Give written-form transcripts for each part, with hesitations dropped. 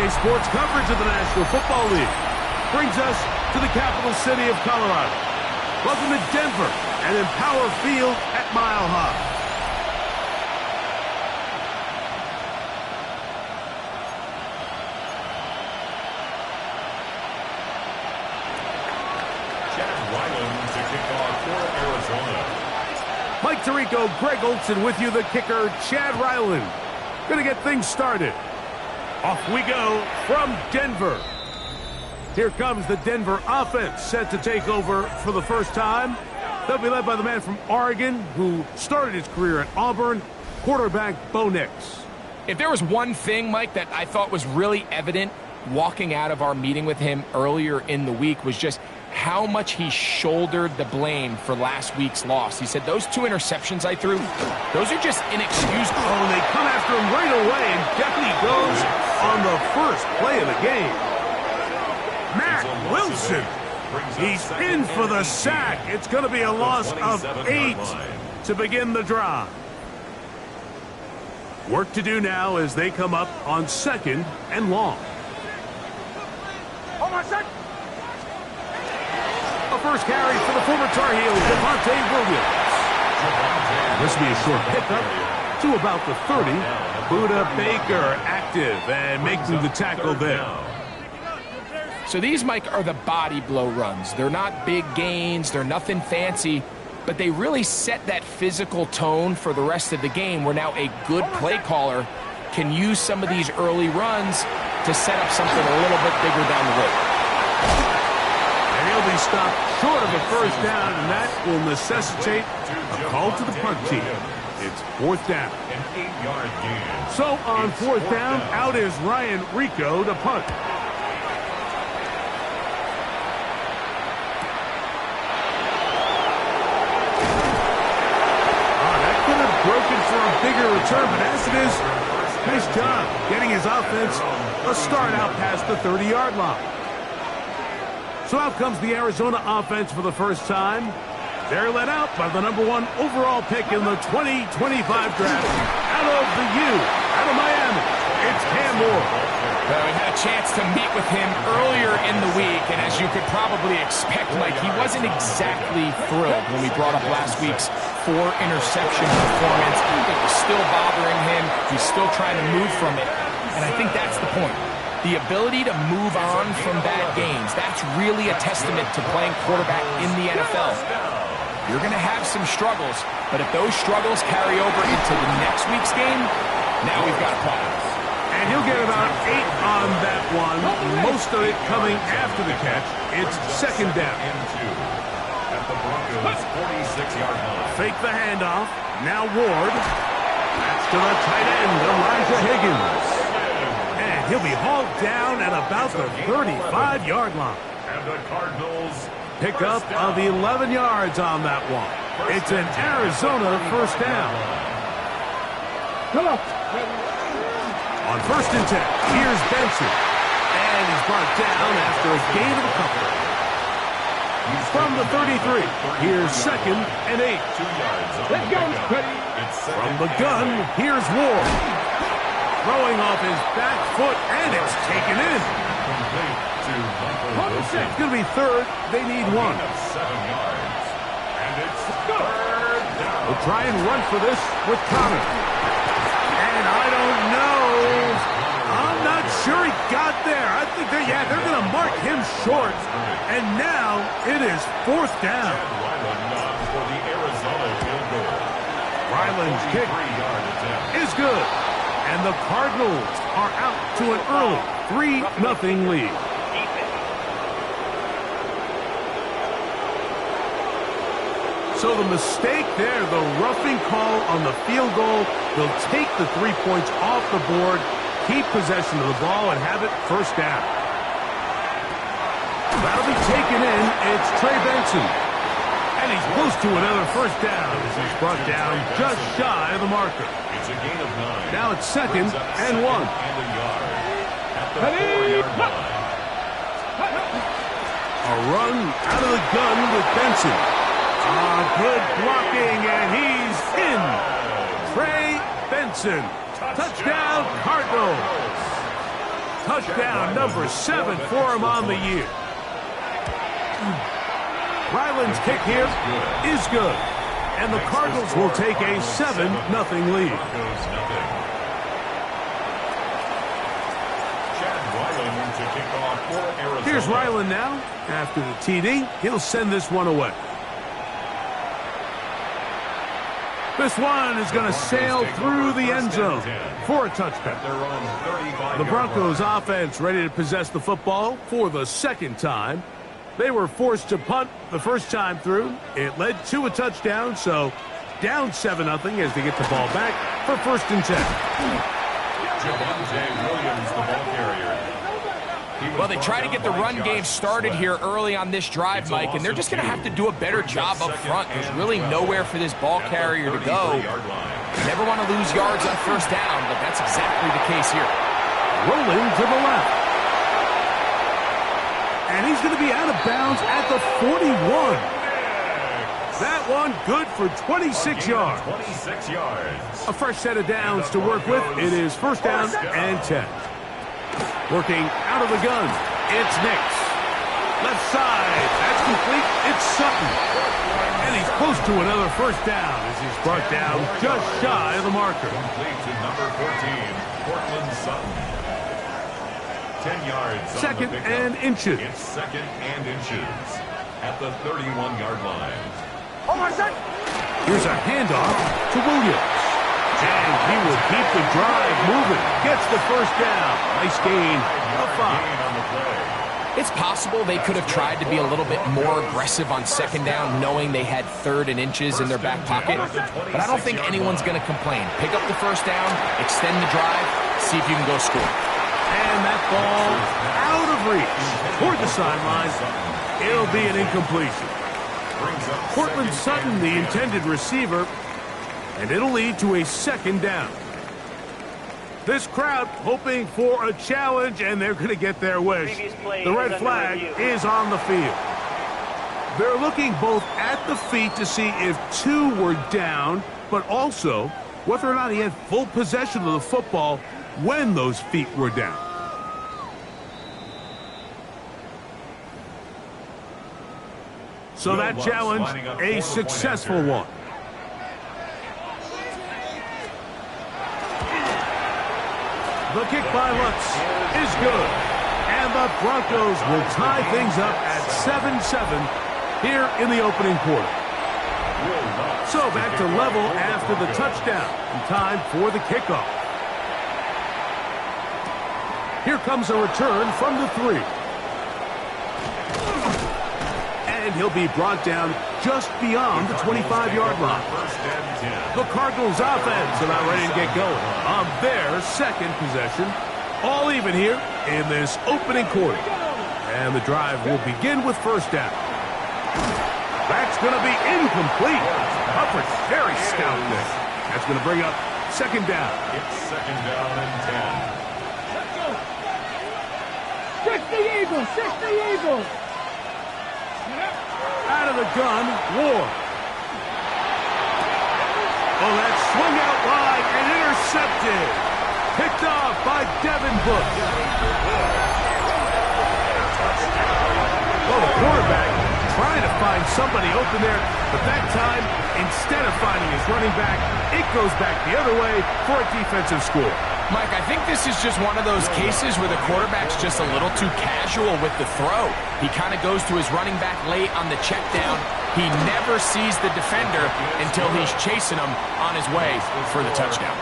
High sports coverage of the National Football League brings us to the capital city of Colorado. Welcome to Denver and Empower Field at Mile High. Chad Ryland to kick off for Arizona. Mike Tirico, Greg Olson with you, the kicker, Chad Ryland. Going to get things started. Off we go from Denver. Here comes the Denver offense set to take over for the first time. They'll be led by the man from Oregon who started his career at Auburn, quarterback Bo Nix. If there was one thing, Mike, that I thought was really evident walking out of our meeting with him earlier in the week was just how much he shouldered the blame for last week's loss. He said, those 2 interceptions I threw, those are just inexcusable. Oh, and they come after him right away, and Deputy goes on the first play of the game. Matt Wilson, he's in for the sack. It's going to be a loss of 8 to begin the drive. Work to do now as they come up on 2nd and long. A first carry for the former Tar Heel, Javonte Williams. This will be a short pickup to about the 30. Buda Baker active and making the tackle there. So these, Mike, are the body blow runs. They're not big gains. They're nothing fancy. But they really set that physical tone for the rest of the game where now a good play caller can use some of these early runs to set up something a little bit bigger down the road. And he'll be stopped short of a first down, and that will necessitate a call to the punt team. It's 4th down. An 8-yard gain. So on 4th down, out is Ryan Rico to punt. That could have broken for a bigger return, but as it is, nice job getting his offense a start out past the 30-yard line. So out comes the Arizona offense for the first time. They're led out by the #1 overall pick in the 2025 draft. Out of the U, out of Miami, it's Cam Moore. We had a chance to meet with him earlier in the week, and as you could probably expect, Mike, he wasn't exactly thrilled when we brought up last week's 4-interception performance. It was still bothering him. He's still trying to move from it, and I think that's the point. The ability to move on from bad games, that's really a testament to playing quarterback in the NFL. You're going to have some struggles, but if those struggles carry over into the next week's game, now we've got a problem. And he'll get about 8 on that one, most of it coming after the catch. It's 2nd down. At the Broncos' 46-yard line. Fake the handoff. Now Ward. That's to the tight end, Elijah Higgins. And he'll be hauled down at about the 35-yard line. And the Cardinals Pickup of 11 yards on that one. It's an Arizona first down. On 1st and 10, here's Benson. And he's brought down after a gain of a couple. From the 33, here's 2nd and 8. 2 yards. Let's go. From the gun, here's Ward. Throwing off his back foot, and it's taken in. It's going to be 3rd. They need 1. 7 yards. And it's 3rd down. We'll try and run for this with Connor. And I don't know. I'm not sure he got there. I think they're going to mark him short. And now it is 4th down. For the Arizona field goal. Ryland's kick is good. And the Cardinals are out to an early 3-0 lead. So the mistake there, the roughing call on the field goal, they'll take the 3 points off the board, keep possession of the ball, and have it first down. That'll be taken in. It's Trey Benson. And he's close to another first down as he's brought down just shy of the marker. It's a gain of 9. Now it's 2nd and 1. And a yard. At the 4-yard line. A run out of the gun with Benson. Good blocking, and he's in. Trey Benson. Touchdown, Cardinals. Touchdown number 7 for him on the year. Ryland's kick here is good. And the Cardinals will take a 7-0 lead. Here's Ryland now. After the TD, he'll send this one away. This one is going to sail through the end zone for a touchdown. The Broncos offense ready to possess the football for the second time. They were forced to punt the first time through. It led to a touchdown, so down 7-0 as they get the ball back for 1st and 10. Javonte Williams, the ball carrier. Well, they try to get the run game started here early on this drive, Mike, and they're just going to have to do a better job up front. There's really nowhere for this ball carrier to go. You never want to lose yards on 1st down, but that's exactly the case here. Rolling to the left. And he's going to be out of bounds at the 41. That one good for 26 yards. 26 yards. A fresh set of downs to work with. It is 1st down and 10. Working out of the gun, it's Nix. Left side, that's complete. It's Sutton. And he's close to another 1st down as he's brought down just shy of the marker. Complete to number 14, Cortland Sutton. 10 yards. 2nd and inches. It's 2nd and inches at the 31-yard line. Here's a handoff to Williams. And he will keep the drive moving. Gets the 1st down. Nice gain of 5. It's possible they could have tried to be a little bit more aggressive on 2nd down, knowing they had 3rd and inches in their back pocket. But I don't think anyone's going to complain. Pick up the 1st down, extend the drive, see if you can go score. And that ball out of reach toward the sideline. It'll be an incompletion. Cortland Sutton, the intended receiver, and it'll lead to a 2nd down. This crowd hoping for a challenge, and they're going to get their wish. The red flag is on the field. They're looking both at the feet to see if 2 were down, but also whether or not he had full possession of the football when those feet were down. So that challenge, a successful one. The kick by Lutz is good. And the Broncos will tie things up at 7-7 here in the opening quarter. So back to level after the touchdown. And time for the kickoff. Here comes a return from the 3. And he'll be brought down just beyond the 25-yard line. The Cardinals offense about ready to get going on their 2nd possession. All even here in this opening quarter. And the drive will begin with 1st down. That's going to be incomplete. Hubbard, very stout there. That's going to bring up 2nd down. It's 2nd down and 10. 60 Eagles! 60 Eagles! Out of the gun, Ward. Oh, that swung out wide and intercepted. Picked off by Devin Bush. Oh, the quarterback trying to find somebody open there, but that time, instead of finding his running back, it goes back the other way for a defensive score. Mike, I think this is just one of those cases where the quarterback's just a little too casual with the throw. He kind of goes to his running back late on the check down. He never sees the defender until he's chasing him on his way for the touchdown.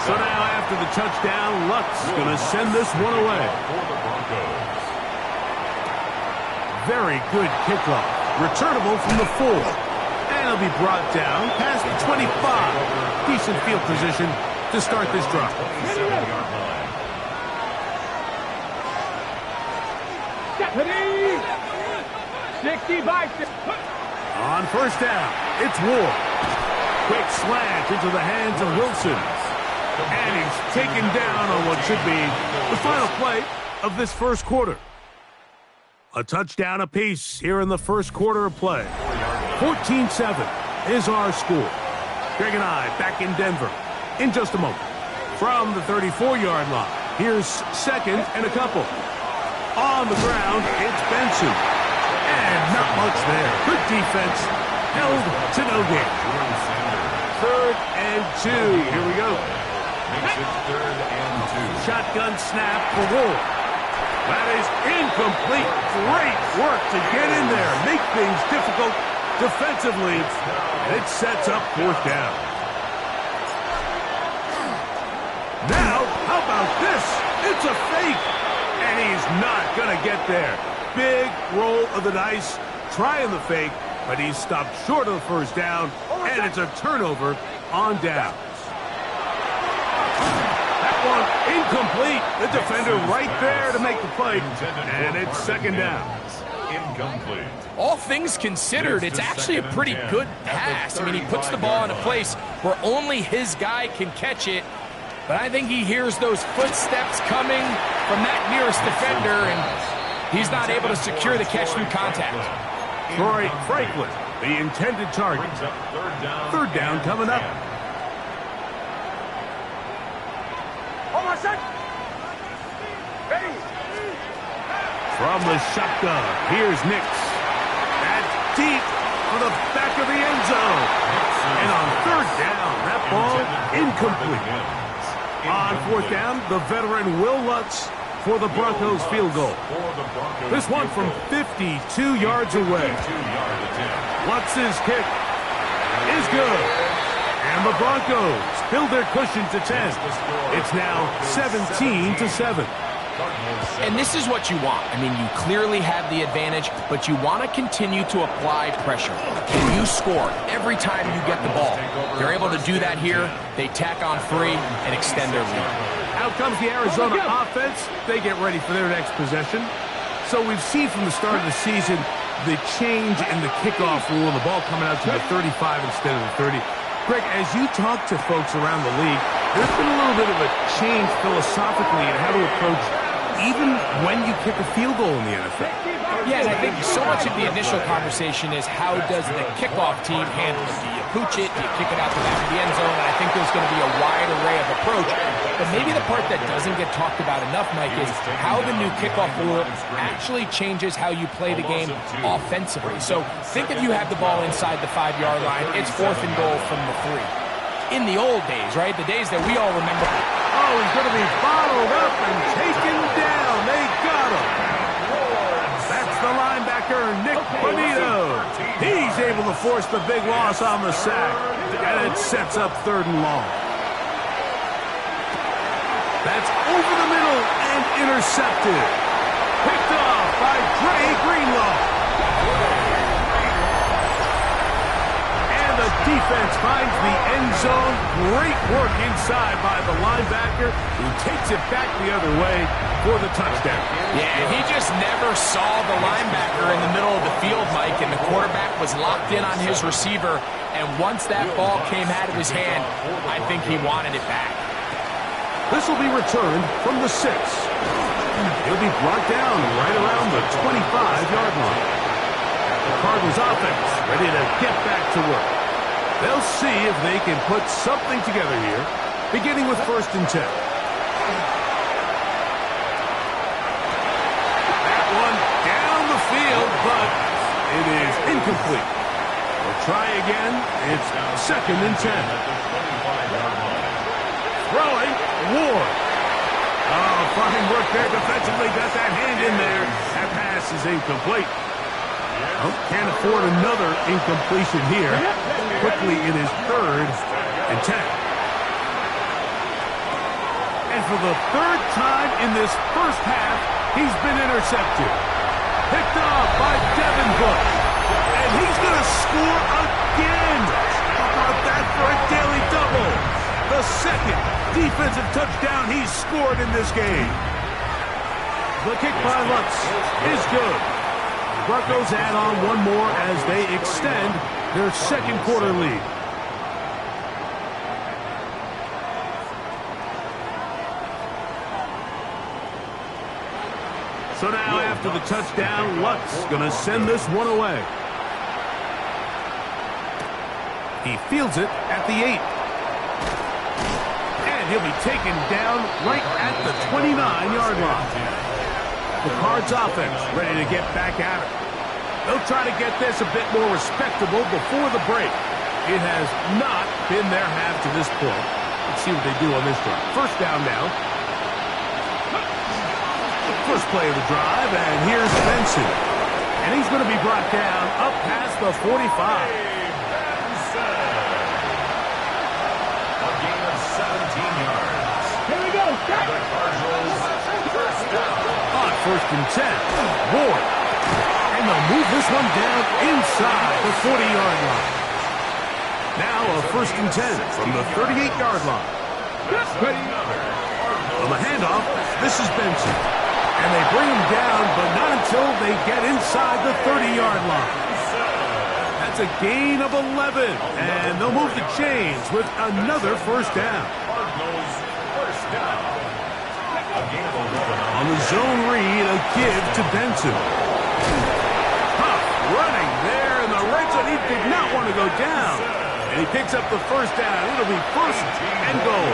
So now after the touchdown, Lutz is going to send this one away. Very good kickoff. Returnable from the 4. And he'll be brought down past the 25. Decent field position to start this drive. Deputy! 60 by 6. On 1st down, it's Ward. Quick slant into the hands of Wilson. And he's taken down on what should be the final play of this 1st quarter. A touchdown apiece here in the 1st quarter of play. 14-7 is our score. Greg and I back in Denver in just a moment. from the 34-yard line. Here's second and a couple. On the ground, it's Benson. And not much there. Good defense. Held to no gain. 3rd and 2. Here we go. Makes it 3rd and 2. Shotgun snap for Ward. That is incomplete. Great work to get in there. Make things difficult defensively. It sets up 4th down. Now, how about this? It's a fake. And he's not going to get there. Big roll of the dice. Trying the fake, but he's stopped short of the 1st down. And it's a turnover on downs. One incomplete. The defender right there to make the play. And it's 2nd down. Incomplete. All things considered, it's actually a pretty good pass. I mean, he puts the ball in a place where only his guy can catch it. But I think he hears those footsteps coming from that nearest defender, and he's not able to secure the catch through contact. Troy Franklin, the intended target. 3rd down coming up. From the shotgun, here's Nix. That's deep for the back of the end zone. And on 3rd down, that ball incomplete. On 4th down, the veteran Will Lutz for the Broncos field goal. This one from 52 yards away. Lutz's kick is good. And the Broncos build their cushion to 10. It's now 17-7. And this is what you want. I mean, you clearly have the advantage, but you want to continue to apply pressure. Can you score every time you get the ball? They're able to do that here. They tack on 3 and extend their lead. Out comes the Arizona offense. They get ready for their next possession. So we've seen from the start of the season the change in the kickoff rule, the ball coming out to the 35 instead of the 30. Greg, as you talk to folks around the league, there's been a little bit of a change philosophically in how to approach even when you kick a field goal in the NFL. Yeah, and I think so much of the initial conversation is how does the kickoff team handle it? Do you pooch it? Do you kick it out the back of the end zone? And I think there's going to be a wide array of approach. But maybe the part that doesn't get talked about enough, Mike, is how the new kickoff rule actually changes how you play the game offensively. So think if you have the ball inside the 5-yard line, it's 4th and goal from the 3. In the old days, right, the days that we all remember. Oh, he's going to be bottled up and taken down. They got him. That's the linebacker, Nick Bonito. He's able to force the big loss on the sack, and it sets up 3rd and long. That's over the middle and intercepted. Picked off by Dre Greenlaw. And the defense finds the end zone. Great work inside by the linebacker, who takes it back the other way for the touchdown. Yeah, he just never saw the linebacker in the middle of the field, Mike, and the quarterback was locked in on his receiver. And once that ball came out of his hand, I think he wanted it back. This will be returned from the 6. He'll be brought down right around the 25-yard line. The Cardinals offense ready to get back to work. They'll see if they can put something together here, beginning with 1st and 10. That one down the field, but it is incomplete. They'll try again. It's 2nd and 10. Throwing, Ward. Oh, fine work there defensively. Got that hand in there. That pass is incomplete. Oh, can't afford another incompletion here. Quickly, it is 3rd and 10. And for the 3rd time in this first half, he's been intercepted. Picked off by Devin Bush. And he's going to score again. How about that for a daily double? The 2nd defensive touchdown he's scored in this game. The kick by Lutz is good. Broncos add on one more as they extend their 2nd quarter lead. So now after the touchdown, Lutz going to send this one away. He fields it at the 8. And he'll be taken down right at the 29-yard line. The Cards offense ready to get back at it. They'll try to get this a bit more respectable before the break. It has not been their half to this point. Let's see what they do on this drive. First down now. First play of the drive, and here's Benson. And he's going to be brought down up past the 45. A gain of 17 yards. Here we go. The Cardinals first down. On first and 10, Ward. And they'll move this one down inside the 40-yard line. Now a first and 10 from the 38-yard line. On the handoff, this is Benson. And they bring him down, but not until they get inside the 30-yard line. That's a gain of 11, and they'll move the chains with another first down. Cardinals first down. A gain of 11. On the zone read, a give to Benson. Huff running there in the red zone. He did not want to go down. And he picks up the first down. It'll be first and goal.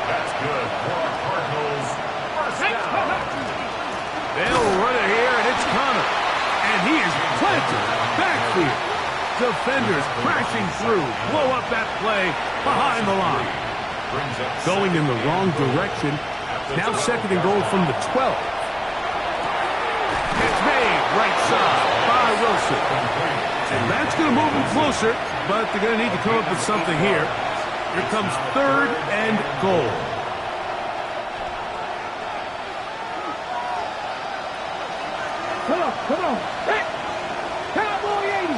That's good for the Cardinals. First down. They'll run it here, and it's Connor. And he is planted backfield. Defenders crashing through. Blow up that play behind the line. Brings up Going in the wrong direction. Now second and goal from the 12. It's made right side by Wilson. And that's going to move them closer, but they're going to need to come up with something here. Here comes third and goal. Come on. Hey, Cowboy 80.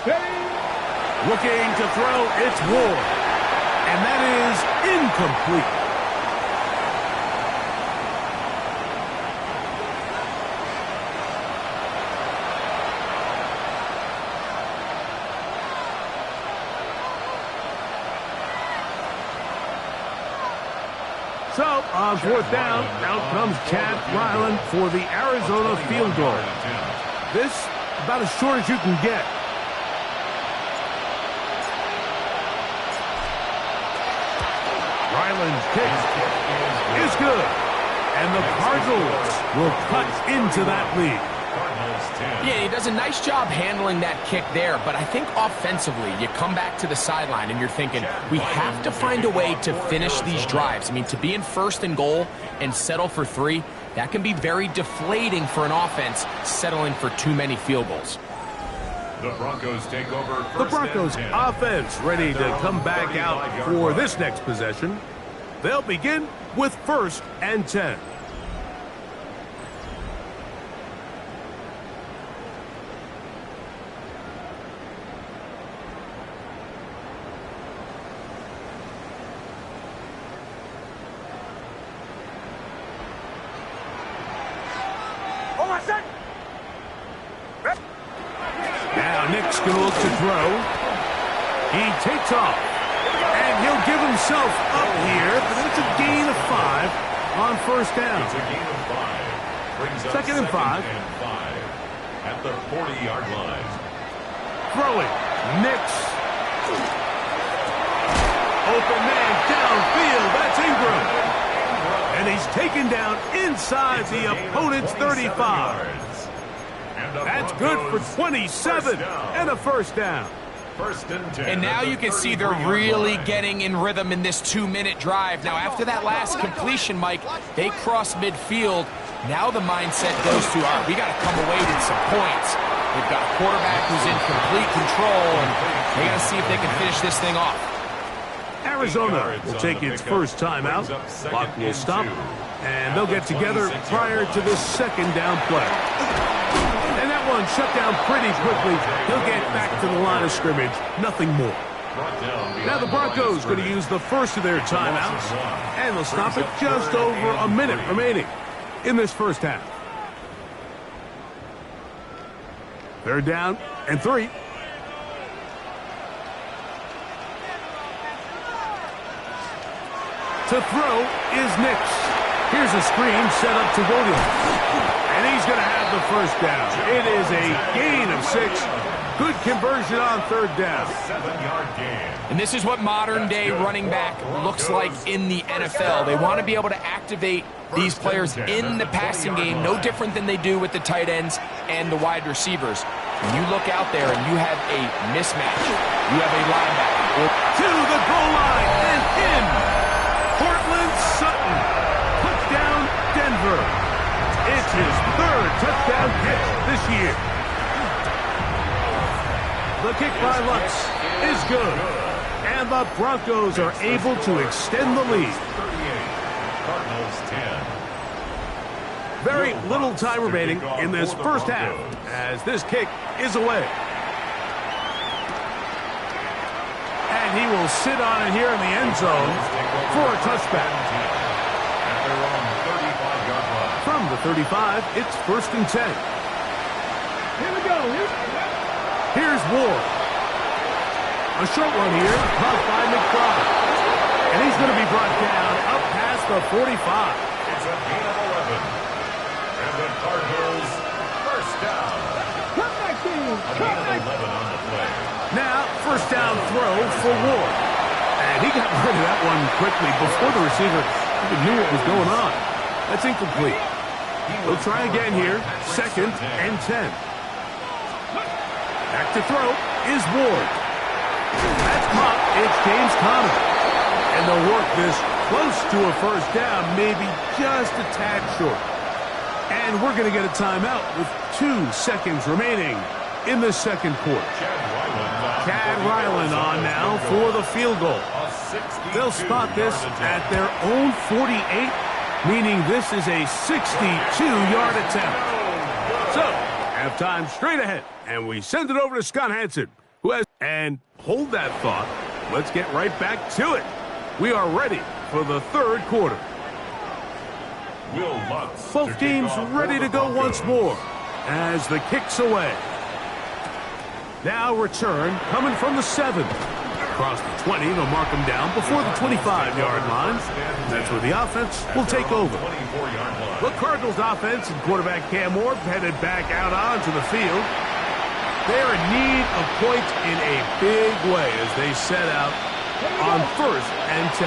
Ready? Looking to throw, it's Ward. And that is incomplete. So, on fourth down, out comes Chad Ryland for the Arizona field goal. This, about as short as you can get. Ryland's kick is good. And the Cardinals will cut into that lead. Yeah, he does a nice job handling that kick there, but I think offensively, you come back to the sideline and you're thinking, we have to find a way to finish these drives. I mean, to be in first and goal and settle for 3, that can be very deflating for an offense settling for too many field goals. The Broncos take over. The Broncos offense ready to come back out for this next possession. They'll begin with first and 10. Now Nick's going to look to throw. He takes off. And he'll give himself up here, but it's a gain of 5 on first down. It's a gain of 5. Brings up Second and 5. At the 40-yard line. Throwing. Nix. Open man downfield. That's Ingram. And he's taken down inside the opponent's 35. That's good for 27 and a first down. First and 10. And now you can see they're really getting in rhythm in this 2-minute drive. Now, after that last completion, Mike, they cross midfield. Now the mindset goes to, all right, we got to come away with some points. They've got a quarterback who's in complete control, and they got to see if they can finish this thing off. Arizona will take its first timeout. Clock will stop, and they'll get together prior to the second down play. And that one shut down pretty quickly. He'll get back to the line of scrimmage. Nothing more. Now the Broncos going to use the first of their timeouts, and they'll stop it just over a minute remaining in this first half. Third down and 3. To throw is Nix. Here's a screen set up to Williams. And he's going to have the first down. It is a gain of 6. Good conversion on third down. 7-yard gain. And this is what modern-day running back looks like in the NFL. They want to be able to activate these players in the passing game, no different than they do with the tight ends and the wide receivers. When you look out there and you have a mismatch, you have a linebacker. To the goal line and in. Cortland Sutton. Touchdown, Denver. It's his 3rd touchdown catch this year. The kick by Lutz is good. And the Broncos are able to extend the lead. 38. Cardinals 10. Very little time remaining in this first half as this kick is away. And he will sit on it here in the end zone for a touchback. At their own 35-yard line. From the 35, it's 1st and 10. Here we go. Here's Ward. A short one here, caught by McBride. And he's going to be brought down up past the 45. It's a gain of 11. And the Cardinals first down. Come back, team. A gain of 11 on the play. Now, first down throw for Ward. And he got rid of that one quickly before the receiver even knew what was going on. That's incomplete. We'll try again here. 2nd and 10. Back to throw is Ward. That's caught. It's James Conner. And they'll work this close to a first down, maybe just a tad short. And we're going to get a timeout with 2 seconds remaining in the second quarter. Chad Ryland on now for the field goal. They'll spot this at their own 48, meaning this is a 62-yard attempt. So, halftime straight ahead, and we send it over to Scott Hanson, who has... And hold that thought. Let's get right back to it. We are ready for the third quarter. Will Lutz Both teams ready to go once more as the kick's away. Now return coming from the 7. Across the 20, they'll mark them down before the 25-yard line. That's where the offense will take over. The Cardinals offense and quarterback Cam Ward headed back out onto the field. They're in need of points in a big way as they set out on 1st and 10.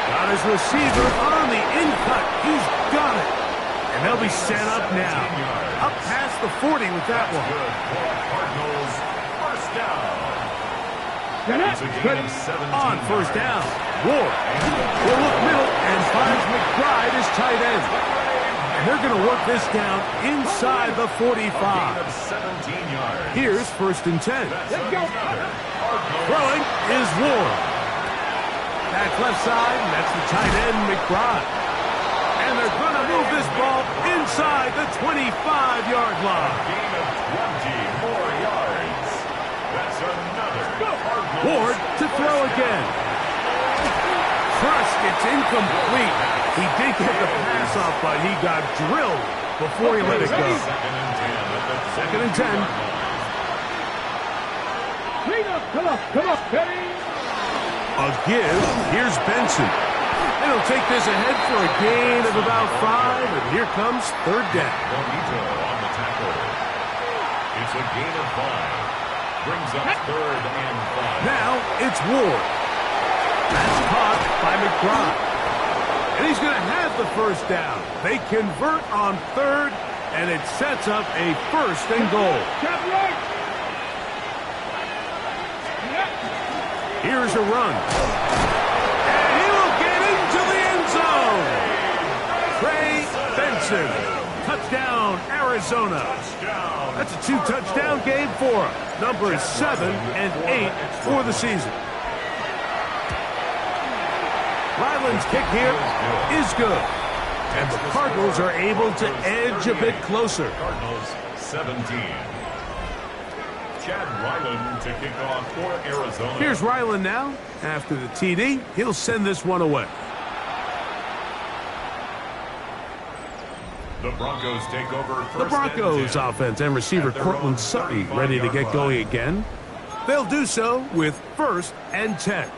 Got his receiver on the in-cut. He's got it. And they'll be set up now. Up past the 40 with that one. Cardinals first down. On first down, Ward will look middle and finds McBride as tight end. And they're going to work this down inside the 45. Here's 1st and 10. Let's go. Throwing is Ward. Back left side, and that's the tight end, McBride. And they're going to move this ball inside the 25-yard line. Gain of 20 more yards. That's another Cardinals. Ward to throw again. Crushed, it's incomplete. He did get the pass off, but he got drilled before he let it go. 2nd and 10. Clean up. Come on. Ready? A give. Here's Benson. And he'll take this ahead for a gain of about 5, and here comes 3rd down. Bonito on the tackle. It's a gain of 5. Brings up 3rd and 5. Now it's Ward. That's caught by McBride. And he's going to have the first down. They convert on 3rd, and it sets up a 1st and goal. Step right. Here's a run. And he will get into the end zone. Trey Benson. Touchdown, Arizona. That's a 2-touchdown game for him. Numbers 7 and 8 for the season. Ryland's kick here is good. And the Cardinals are able to edge a bit closer. Cardinals 17. Chad Ryland to kick off for Arizona. Here's Ryland now. After the TD, he'll send this one away. The Broncos take over first. The Broncos offense and receiver Cortland Sutton ready to get going again. They'll do so with 1st and 10.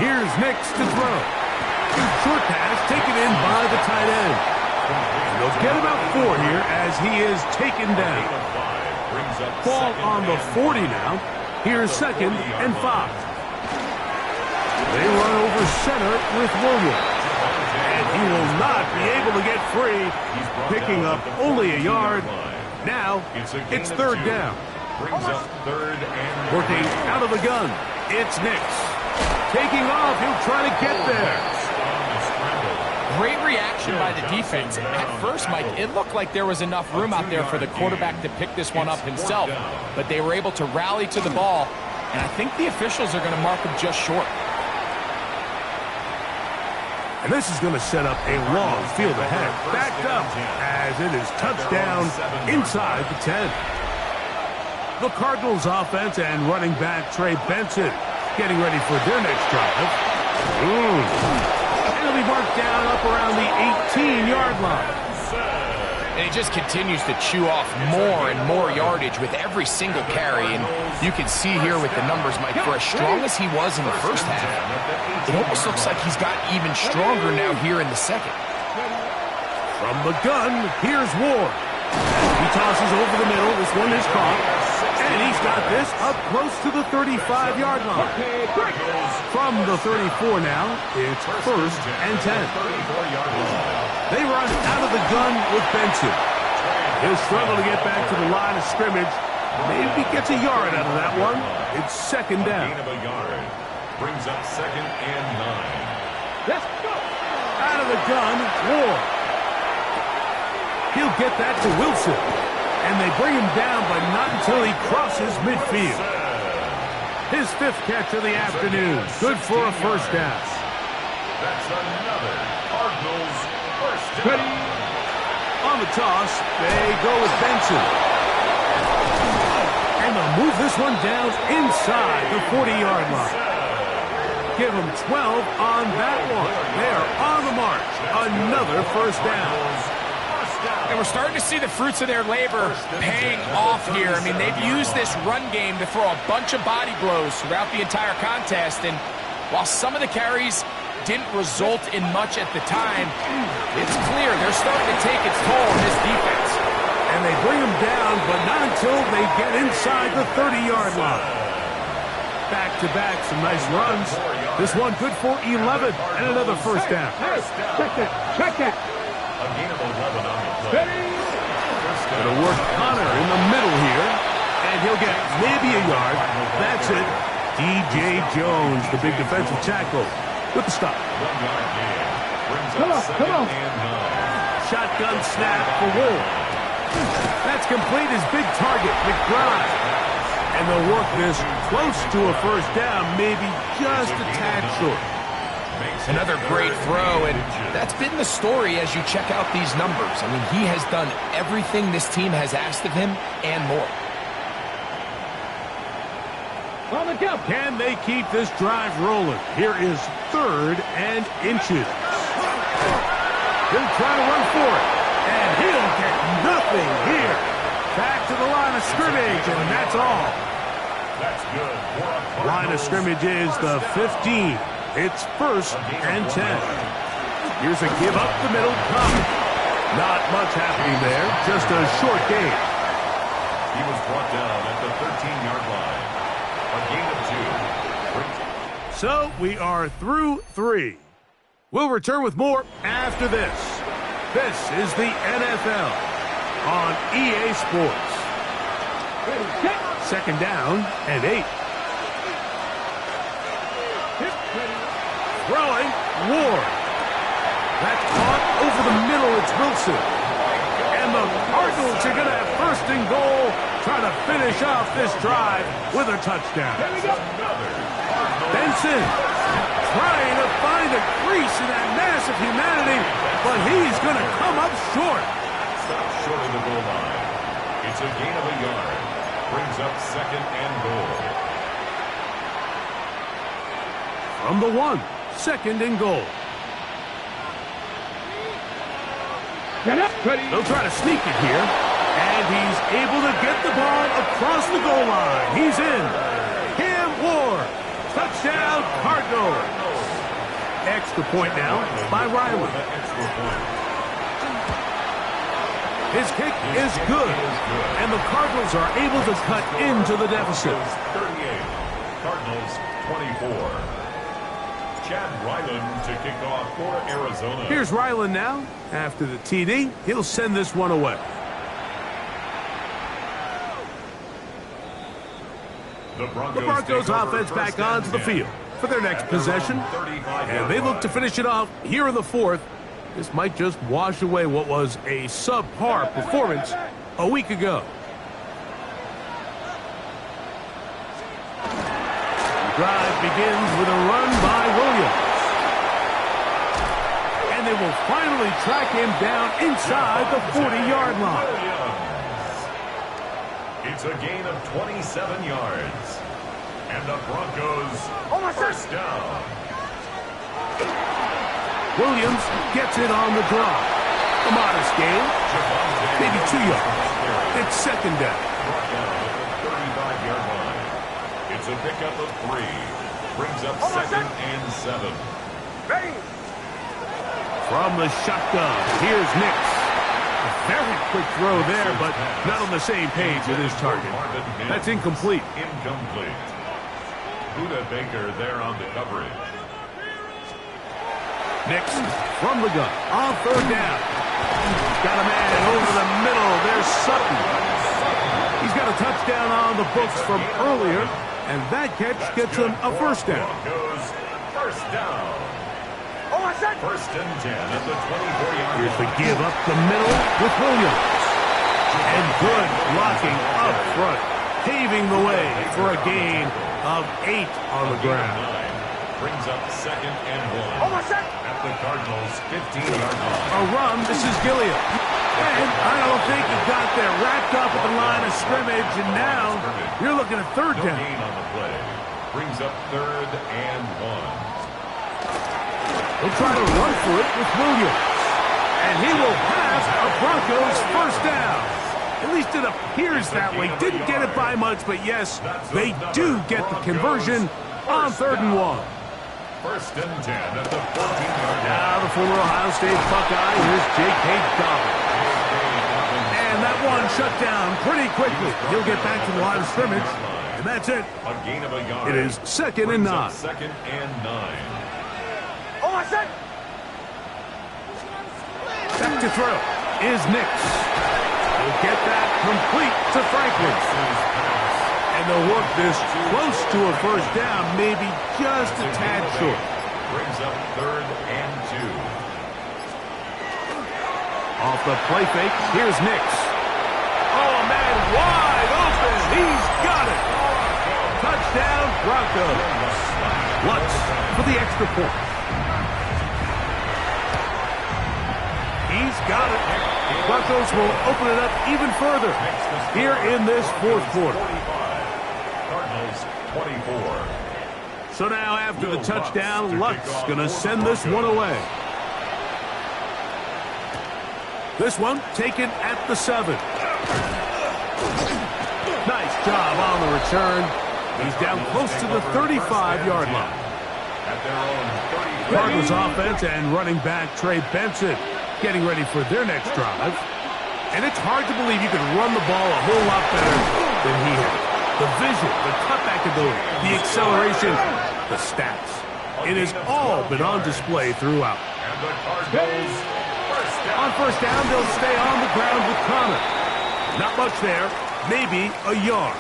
Here's Nix to throw. Short pass taken in by the tight end. They'll get about 4 here as he is taken down. Ball on the 40 now. Here's 2nd and 5. They run over center with Williams. And he will not be able to get free, picking up only a yard. Now it's 3rd down. Working out of the gun, it's Nix. Taking off, he'll try to get there. Great reaction by the defense. At first, Mike, it looked like there was enough room out there for the quarterback to pick this one up himself, but they were able to rally to the ball, and I think the officials are going to mark him just short. And this is going to set up a long field ahead. Backed up as it is touchdown inside the 10. The Cardinals offense and running back Trey Benson getting ready for their next drive. And he'll be marked down up around the 18-yard line. And he just continues to chew off more and more yardage with every single carry. And you can see here with the numbers, Mike, for as strong as he was in the first half, it almost looks like he's got even stronger now here in the second. From the gun, here's Ward. He tosses over the middle. This one is caught. And he's got this up close to the 35-yard line. From the 34 now, it's 1st and 10. They run out of the gun with Benson. He'll struggle to get back to the line of scrimmage. Maybe gets a yard out of that one. It's 2nd down. Gain of a yard. Brings up 2nd and 9. Let's go. Out of the gun, Ward. He'll get that to Wilson. And they bring him down, but not until he crosses midfield. His 5th catch of the afternoon. Good for a 1st down. That's another Cardinals 1st down. On the toss, they go with Benson. And they'll move this one down inside the 40-yard line. Give them 12 on that one. They're on the march. Another 1st down. And we're starting to see the fruits of their labor paying off here. I mean, they've used this run game to throw a bunch of body blows throughout the entire contest. And while some of the carries didn't result in much at the time, it's clear they're starting to take its toll on this defense. And they bring them down, but not until they get inside the 30-yard line. Back-to-back, some nice runs. This one good for 11 and another 1st down. Hey, check that. Check that. A gain of 11 on the play. Going to work Connor in the middle here, and he'll get maybe a yard. That's it. D.J. Jones, the big defensive tackle, with the stop. 1 yard gain. Brings Come up on, come 2nd on. and 9. Shotgun snap for Ward. That's complete his big target, McBride. And they'll work this close to a 1st down, maybe just a tad short. Another great throw, and that's been the story as you check out these numbers. I mean, he has done everything this team has asked of him and more. On the go. Can they keep this drive rolling? Here is 3rd and inches. He'll try to run for it, and he'll get nothing here. Back to the line of scrimmage, and that's all. That's good. Line of scrimmage is the 15. It's 1st and 10. Here's a give up the middle coming. Not much happening there, just a short gain. He was brought down at the 13-yard line. A gain of 2. So we are through 3. We'll return with more after this. This is the NFL on EA Sports. Ready, check. 2nd down and 8. Throwing, Ward. That's caught over the middle. It's Wilson. And the Cardinals are going to have 1st and goal, trying to finish off this drive with a touchdown. Here we go. Benson trying to find a crease in that mass of humanity, but he's going to come up short. Stop short of the goal line. It's a gain of a yard. Brings up 2nd and goal. From the 1, 2nd and goal. Get up. Ready. They'll try to sneak it here, and he's able to get the ball across the goal line. He's in. Cam Ward Touchdown, Cardinals. Extra point now by Riley. His kick is good, and the Cardinals are able to cut into the deficit. 38, Cardinals 24. Chad Ryland to kick off for Arizona. Here's Ryland now. After the TD, he'll send this one away. The Broncos offense back onto the field for their next possession. And they look to finish it off here in the fourth. This might just wash away what was a subpar performance a week ago. The drive begins with a run by Williams. And they will finally track him down inside the 40-yard line. It's a gain of 27 yards. And the Broncos first down. Williams gets it on the draw. A modest gain, maybe 2 yards. It's second down. 35-yard line. It's a pickup of 3. Brings up second and 7. From the shotgun, here's Nix. A very quick throw there, but not on the same page with his target. That's incomplete. Incomplete. Buda Baker there on the coverage. Nix from the gun on third down. Got a man over the middle. There's Sutton. He's got a touchdown on the books from earlier, and that catch gets him a first down. First down. First and 10 at the 24-yard line. Here's the give up the middle with Williams. And good blocking up front, paving the way for a gain of 8 on the ground. Brings up second and 1 at the Cardinals' 15-yard line. A run, this is Gilliam. And I don't think he got there, wrapped up at the line of scrimmage, and now you're looking at third down. No gain on the play. Brings up third and 1. They'll try to run for it with Williams. And he will pass a Broncos first down. At least it appears that way. Didn't get it by much, but yes, they do get the conversion on third and 1. First and 10 at the 14-yard line. Now the former Ohio State Buckeye, here's J.K. Dobbins. And that one shut down pretty quickly. He'll get back to the line of scrimmage, and that's it. A gain of a yard. It is second and 9. Second and 9. Back to throw is Nix. He'll get that complete to Franklin. And they'll work this close to a first down, maybe just a tad short. Brings up third and 2. Off the play fake, here's Nix. Oh, man, wide open. He's got it. Touchdown, Broncos. Lutz for the extra point. He's got it. Broncos will open it up even further here in this fourth quarter. Cardinals 24. So now after the touchdown, Lutz going to send this one away. This one taken at the 7. Nice job on the return. He's down close to the 35-yard line. At their own 30. Cardinals offense and running back Trey Benson getting ready for their next drive. And it's hard to believe you can run the ball a whole lot better than he had. The vision, the cutback ability, the acceleration, the stats. It has all been on display throughout. And the Cardinals first down. On first down, they'll stay on the ground with Connor. Not much there, maybe a yard.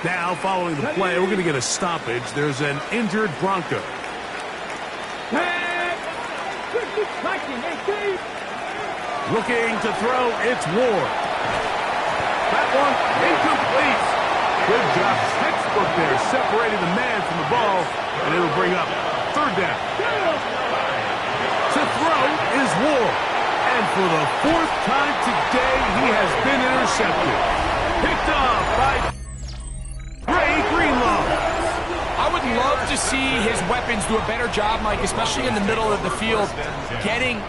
Now, following the play, we're going to get a stoppage. There's an injured Bronco. Looking to throw, it's Ward. That one incomplete. Good job, textbook there, separating the man from the ball, and it'll bring up third down. To throw is Ward, and for the 4th time today, he has been intercepted. Picked off by Dre Greenlaw. I would love to see his weapons do a better job, Mike, especially in the middle of the field, getting